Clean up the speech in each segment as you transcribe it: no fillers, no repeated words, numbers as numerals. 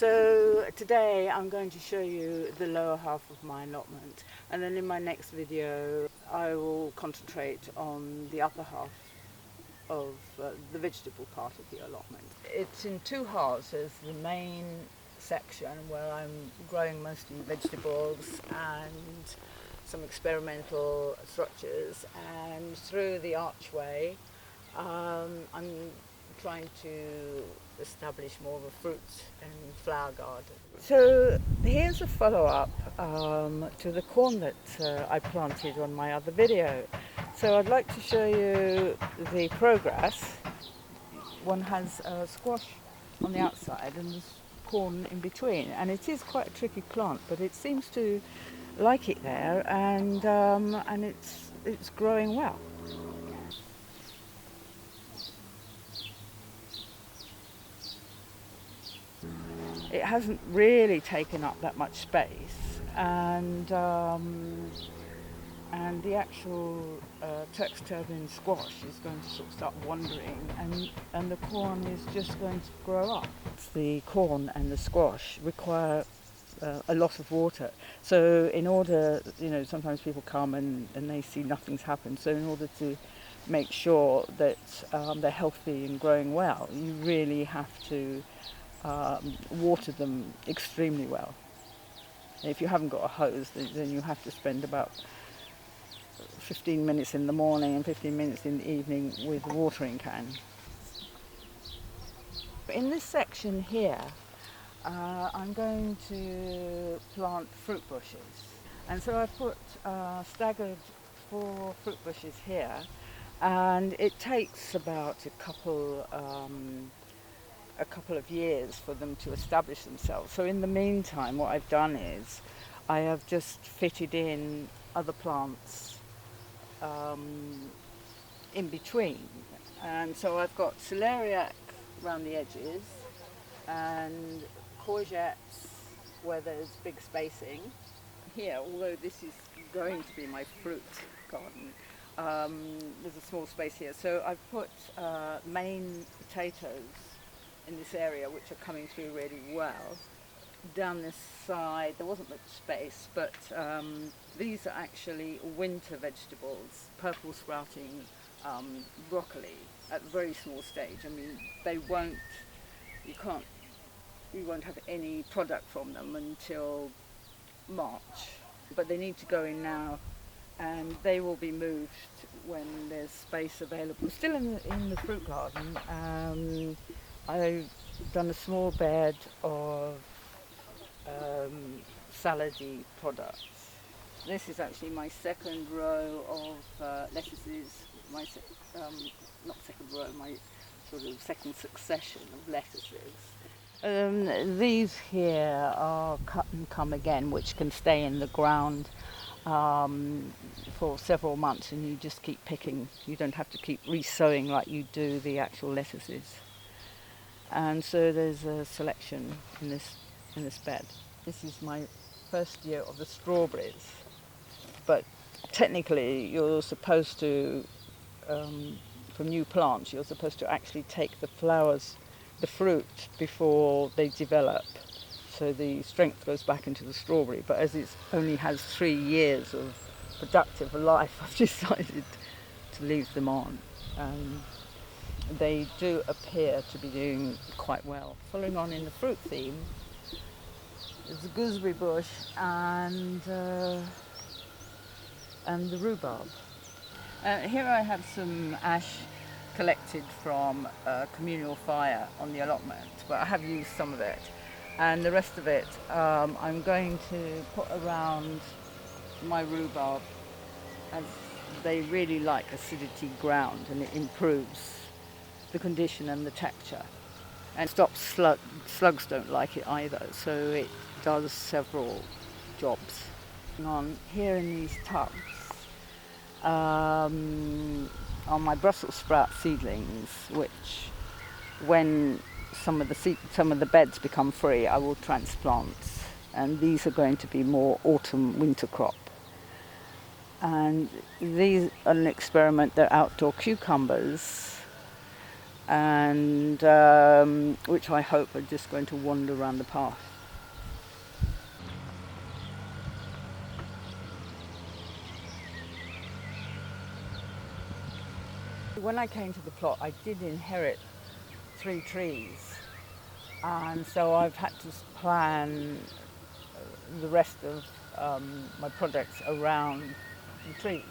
So today I'm going to show you the lower half of my allotment, and then in my next video I will concentrate on the upper half of the vegetable part of the allotment. It's in two halves. There's the main section where I'm growing mostly vegetables and some experimental structures, and through the archway I'm trying to establish more of a fruit and flower garden. So here's a follow-up to the corn that I planted on my other video. So I'd like to show you the progress. One has a squash on the outside and there's corn in between, and it is quite a tricky plant, but it seems to like it there, and it's growing well. It hasn't really taken up that much space, and the actual Turkish turban squash is going to sort of start wandering, and the corn is just going to grow up. The corn and the squash require a lot of water, so in order, sometimes people come and they see nothing's happened, so in order to make sure that they're healthy and growing well, you really have to water them extremely well. If you haven't got a hose, then you have to spend about 15 minutes in the morning and 15 minutes in the evening with a watering can. In this section here, I'm going to plant fruit bushes, and so I put staggered 4 fruit bushes here, and it takes about a couple of years for them to establish themselves. So in the meantime, what I've done is I have just fitted in other plants in between. And so I've got celeriac around the edges and courgettes where there's big spacing. Here, although this is going to be my fruit garden, there's a small space here. So I've put Maine potatoes in this area, which are coming through really well. Down this side there wasn't much space, but these are actually winter vegetables, purple sprouting broccoli at a very small stage. I mean, you won't have any product from them until March, but they need to go in now, and they will be moved when there's space available. Still in the fruit garden, I've done a small bed of salady products. This is actually my second row of lettuces, my sort of second succession of lettuces. These here are cut and come again, which can stay in the ground for several months, and you just keep picking. You don't have to keep re-sowing like you do the actual lettuces. And so there's a selection in this bed. This is my first year of the strawberries, but technically you're supposed to, from new plants, you're supposed to actually take the flowers, the fruit, before they develop, so the strength goes back into the strawberry. But as it only has 3 years of productive life, I've decided to leave them on. They do appear to be doing quite well. Following on in the fruit theme, there's the gooseberry bush and the rhubarb. Here I have some ash collected from a communal fire on the allotment, but I have used some of it, and the rest of it I'm going to put around my rhubarb, as they really like acidity ground, and it improves the condition and the texture, and stops slugs don't like it either, so it does several jobs. On here in these tubs are my Brussels sprout seedlings, which when some of the beds become free, I will transplant, and these are going to be more autumn winter crop. And these are an experiment. They're outdoor cucumbers, and which I hope are just going to wander around the path. When I came to the plot, I did inherit 3 trees, and so I've had to plan the rest of my projects around the trees.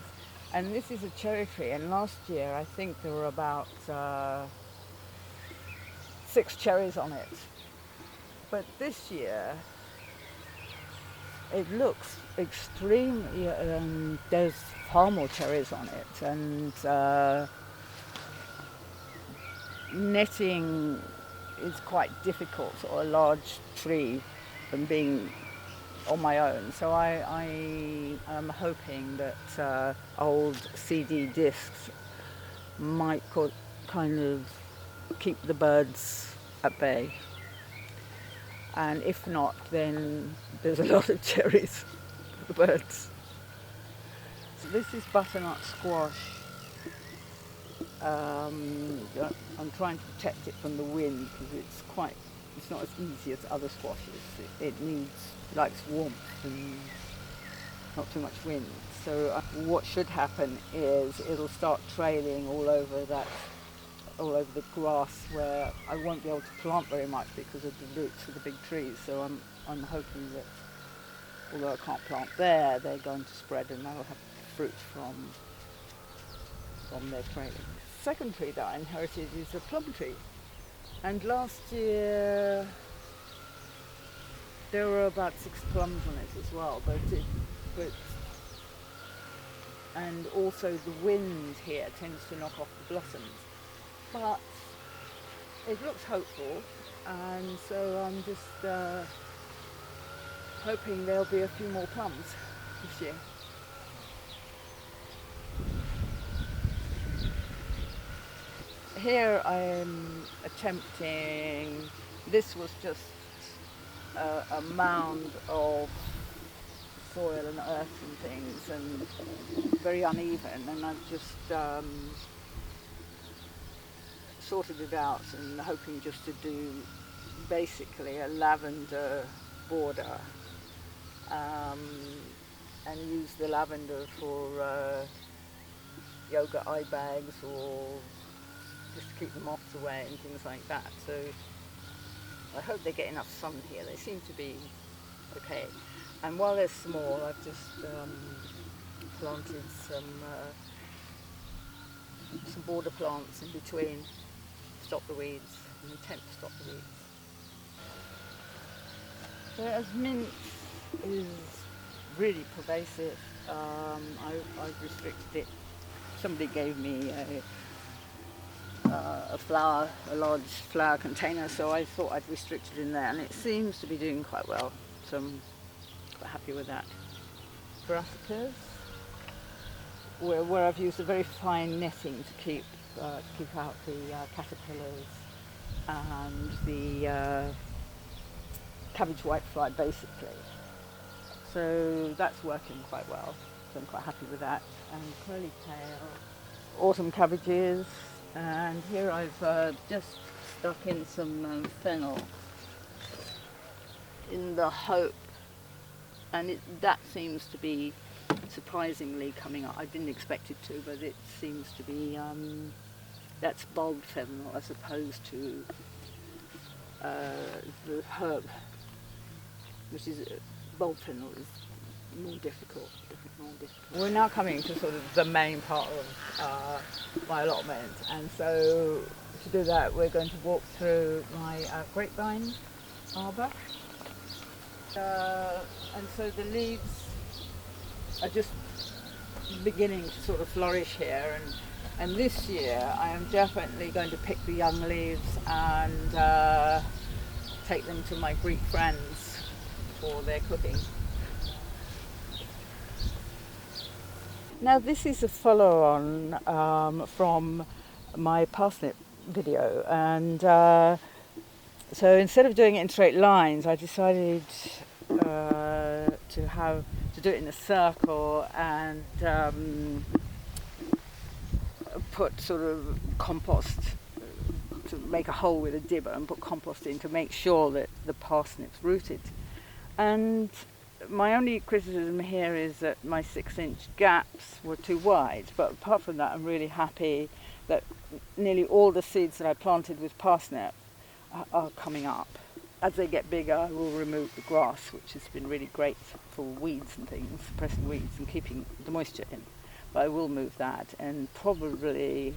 And this is a cherry tree, and last year I think there were about 6 cherries on it. But this year it looks extremely, there's far more cherries on it, and netting is quite difficult for a large tree and being on my own. So I am hoping that old CD discs might kind of keep the birds at bay. And if not, then there's a lot of cherries for the birds. So this is butternut squash. I'm trying to protect it from the wind because it's not as easy as other squashes. It likes warmth and not too much wind. So what should happen is it'll start trailing all over the grass, where I won't be able to plant very much because of the roots of the big trees. So I'm hoping that, although I can't plant there, they're going to spread and I'll have fruit from their trailing. Second tree that I inherited is a plum tree, and last year there were about 6 plums on it as well, and also the wind here tends to knock off the blossoms, but it looks hopeful, and so I'm just hoping there'll be a few more plums this year. Here I am attempting, this was just a mound of soil and earth and things, and very uneven, and I've just sorted it out and hoping just to do basically a lavender border, and use the lavender for yoga eye bags, or just to keep the moths away and things like that. So I hope they get enough sun here. They seem to be okay. And while they're small, I've just planted some border plants in between, stop the weeds, an attempt to stop the weeds. So as mint is really pervasive, I've restricted it. Somebody gave me a large flower container, so I thought I'd restrict it in there, and it seems to be doing quite well, so I'm quite happy with that. Brassicas, where I've used a very fine netting to keep out the caterpillars and the cabbage whitefly, basically. So that's working quite well, so I'm quite happy with that. And curly tail, autumn cabbages. And here I've just stuck in some fennel in the hope, and that seems to be surprisingly coming up. I didn't expect it to, but it seems to be, that's bulb fennel as opposed to the herb, which is, bulb fennel is more difficult. We're now coming to sort of the main part of my allotment, and so to do that we're going to walk through my grapevine arbour, and so the leaves are just beginning to sort of flourish here, and this year I am definitely going to pick the young leaves and take them to my Greek friends for their cooking. Now this is a follow-on from my parsnip video, and so instead of doing it in straight lines, I decided to do it in a circle and to make a hole with a dibber and put compost in to make sure that the parsnips rooted. And my only criticism here is that my 6-inch gaps were too wide, but apart from that I'm really happy that nearly all the seeds that I planted with parsnip are coming up. As they get bigger I will remove the grass, which has been really great for weeds and things, suppressing weeds and keeping the moisture in. But I will move that, and probably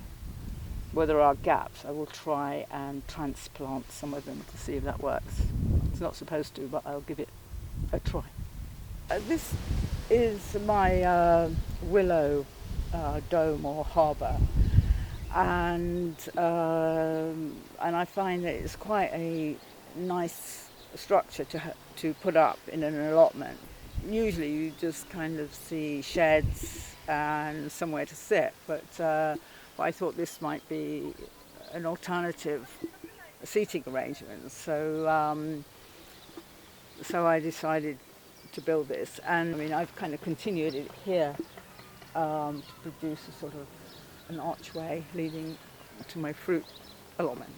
where there are gaps I will try and transplant some of them to see if that works. It's not supposed to, but I'll give it a try. This is my willow dome or harbour, and I find that it's quite a nice structure to put up in an allotment. Usually you just kind of see sheds and somewhere to sit, but I thought this might be an alternative seating arrangement, so I decided to build this. And I mean, I've kind of continued it here to produce a sort of an archway leading to my fruit allotment.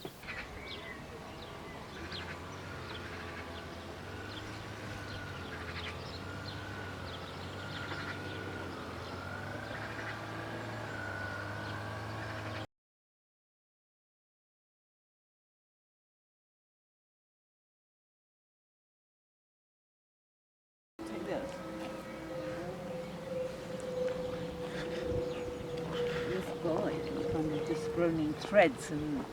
Take this. This boy is kind of just grown in threads and